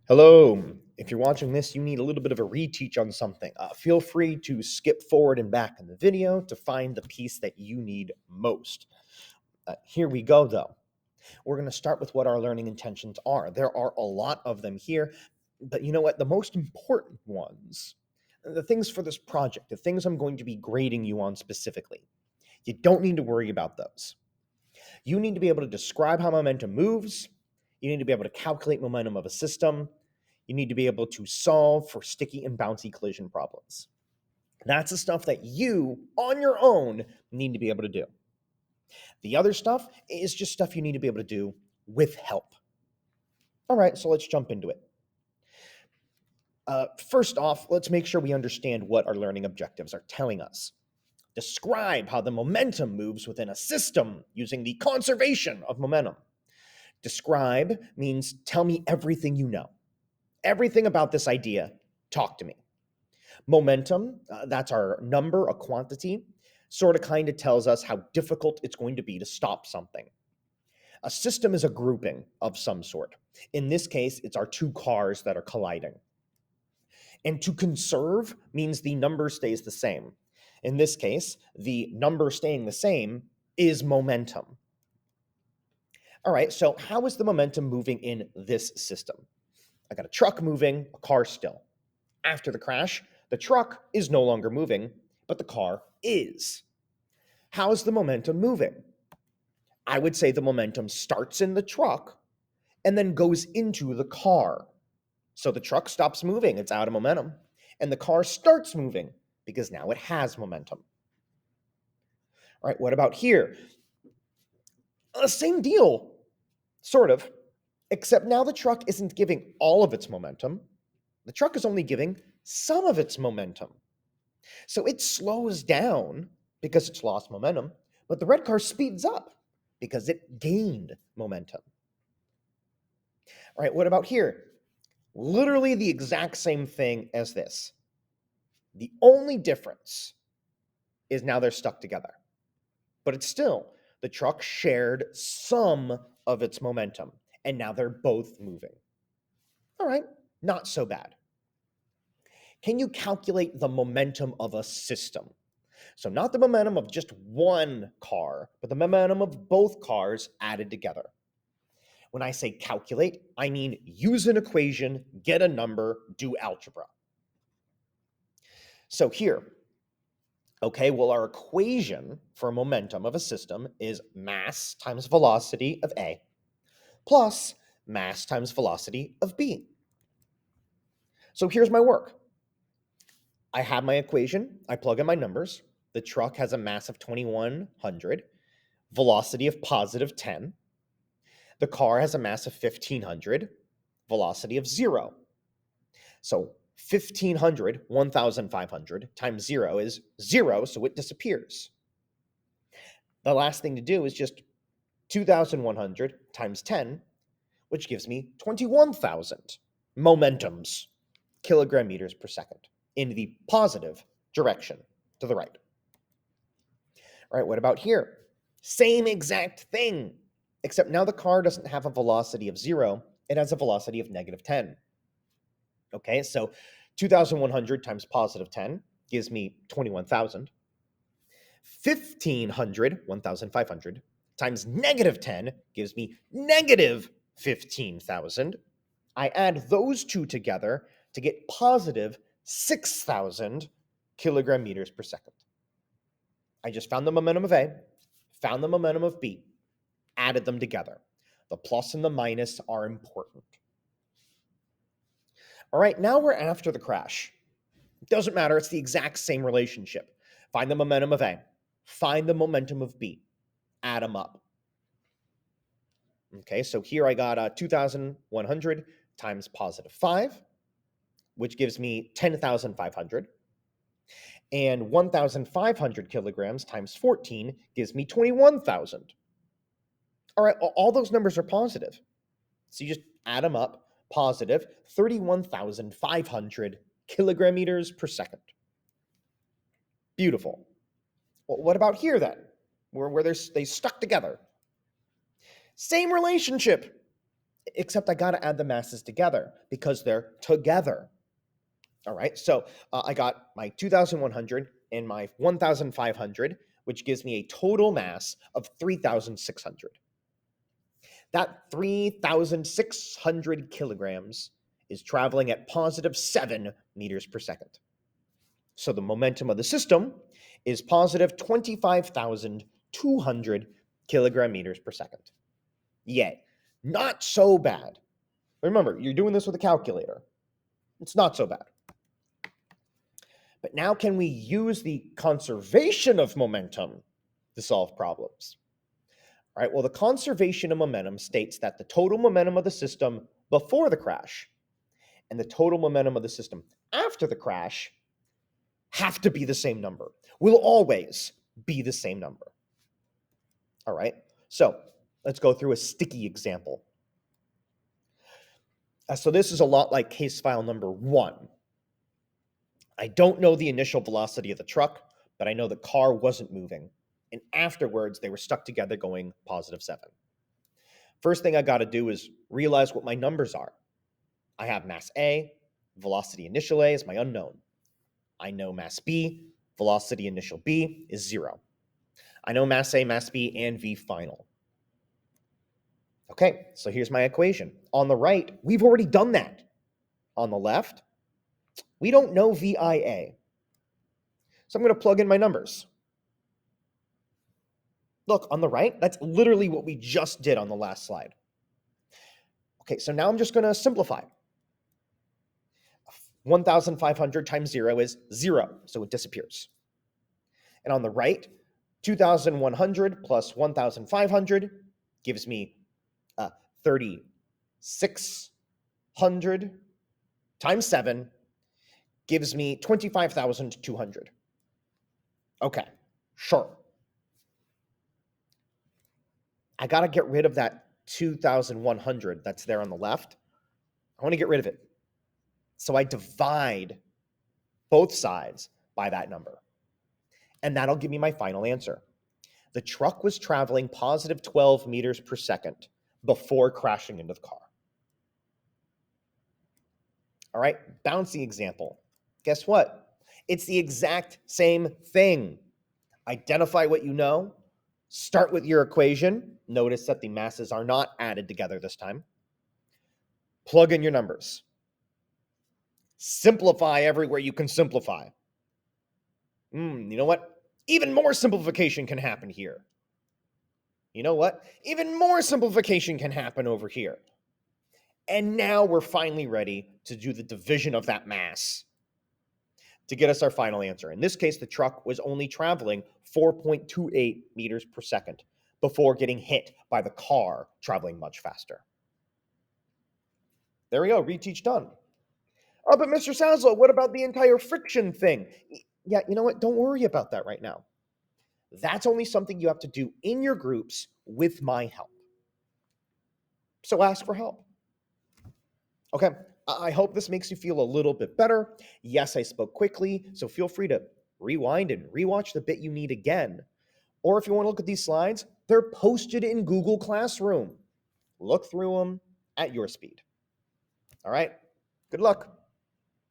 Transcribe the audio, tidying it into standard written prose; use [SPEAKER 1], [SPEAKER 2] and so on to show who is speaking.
[SPEAKER 1] Hello. If you're watching this, you need a little bit of a reteach on something. Feel free to skip forward and back in the video to find the piece that you need most. Here we go, though. We're going to start with what our learning intentions are. There are a lot of them here, but you know what? The most important ones, the things for this project, the things I'm going to be grading you on specifically, you don't need to worry about those. You need to be able to describe how momentum moves. You need to be able to calculate momentum of a system. You need to be able to solve for sticky and bouncy collision problems. That's the stuff that you, on your own, need to be able to do. The other stuff is just stuff you need to be able to do with help. All right, so let's jump into it. First off, let's make sure we understand what our learning objectives are telling us. Describe how the momentum moves within a system using the conservation of momentum. Describe means tell me everything you know. Everything about this idea, talk to me. Momentum, that's our number, a quantity, sort of kind of tells us how difficult it's going to be to stop something. A system is a grouping of some sort. In this case, it's our two cars that are colliding. And to conserve means the number stays the same. In this case, the number staying the same is momentum. All right, so how is the momentum moving in this system? I got a truck moving, a car still. After the crash, the truck is no longer moving, but the car is. How's the momentum moving? I would say the momentum starts in the truck and then goes into the car. So the truck stops moving, it's out of momentum, and the car starts moving because now it has momentum. All right, what about here? Same deal, sort of, except now the truck isn't giving all of its momentum. The truck is only giving some of its momentum. So it slows down because it's lost momentum, but the red car speeds up because it gained momentum. All right, what about here? Literally the exact same thing as this. The only difference is now they're stuck together. But it's still, the truck shared some of its momentum, and now they're both moving. All right, not so bad. Can you calculate the momentum of a system? So not the momentum of just one car, but the momentum of both cars added together. When I say calculate, I mean use an equation, get a number, do algebra. So here, okay, well, our equation for momentum of a system is mass times velocity of A plus mass times velocity of B. So here's my work. I have my equation, I plug in my numbers. The truck has a mass of 2,100, velocity of positive 10. The car has a mass of 1,500, velocity of 0. So 1,500, 1,500 times 0 is 0, so it disappears. The last thing to do is just 2,100 times 10, which gives me 21,000 momentums, kilogram meters per second, in the positive direction to the right. All right, what about here? Same exact thing, except now the car doesn't have a velocity of 0, it has a velocity of negative 10. Okay, so 2,100 times positive 10 gives me 21,000. 1,500, 1,500 times negative 10 gives me negative 15,000. I add those two together to get positive 6,000 kilogram meters per second. I just found the momentum of A, found the momentum of B, added them together. The plus and the minus are important. All right, now we're after the crash. It doesn't matter, it's the exact same relationship. Find the momentum of A, find the momentum of B, add them up. Okay, so here I got 2,100 times positive 5, which gives me 10,500. And 1,500 kilograms times 14 gives me 21,000. All right, all those numbers are positive. So you just add them up, positive 31,500 kilogram meters per second. Beautiful. Well, what about here then, where they stuck together? Same relationship. except I got to add the masses together because they're together. All right, so I got my 2,100 and my 1,500, which gives me a total mass of 3,600. That 3,600 kilograms is traveling at positive 7 meters per second. So the momentum of the system is positive 25,200 kilogram meters per second. Yay. Not so bad. Remember, you're doing this with a calculator. It's not so bad. But now can we use the conservation of momentum to solve problems? All right, well, the conservation of momentum states that the total momentum of the system before the crash and the total momentum of the system after the crash have to be the same number. Will always be the same number. All right, so let's go through a sticky example. So this is a lot like case file number 1. I don't know the initial velocity of the truck, but I know the car wasn't moving. And afterwards, they were stuck together going positive 7. First thing I got to do is realize what my numbers are. I have mass A, velocity initial A is my unknown. I know mass B, velocity initial B is 0. I know mass A, mass B, and V final. Okay, so here's my equation. On the right, we've already done that. On the left, we don't know VIA. So I'm going to plug in my numbers. Look, on the right, that's literally what we just did on the last slide. Okay, so now I'm just going to simplify. 1,500 times 0 is 0, so it disappears. And on the right, 2,100 plus 1,500 gives me 3,600 times 7 gives me 25,200. Okay, sure. I got to get rid of that 2,100 that's there on the left. I want to get rid of it. So I divide both sides by that number. And that'll give me my final answer. The truck was traveling positive 12 meters per second before crashing into the car. All right, bouncy example. Guess what? It's the exact same thing. Identify what you know. Start with your equation. Notice that the masses are not added together this time. Plug in your numbers. Simplify everywhere you can simplify. You know what? Even more simplification can happen here. You know what? Even more simplification can happen over here. And now we're finally ready to do the division of that mass to get us our final answer. In this case, the truck was only traveling 4.28 meters per second before getting hit by the car traveling much faster. There we go, reteach done. Oh, but Mr. Saslow, what about the entire friction thing? Yeah, you know what? Don't worry about that right now. That's only something you have to do in your groups with my help. So ask for help. Okay, I hope this makes you feel a little bit better. Yes, I spoke quickly, so feel free to rewind and rewatch the bit you need again. Or if you want to look at these slides, they're posted in Google Classroom. Look through them at your speed. All right, good luck.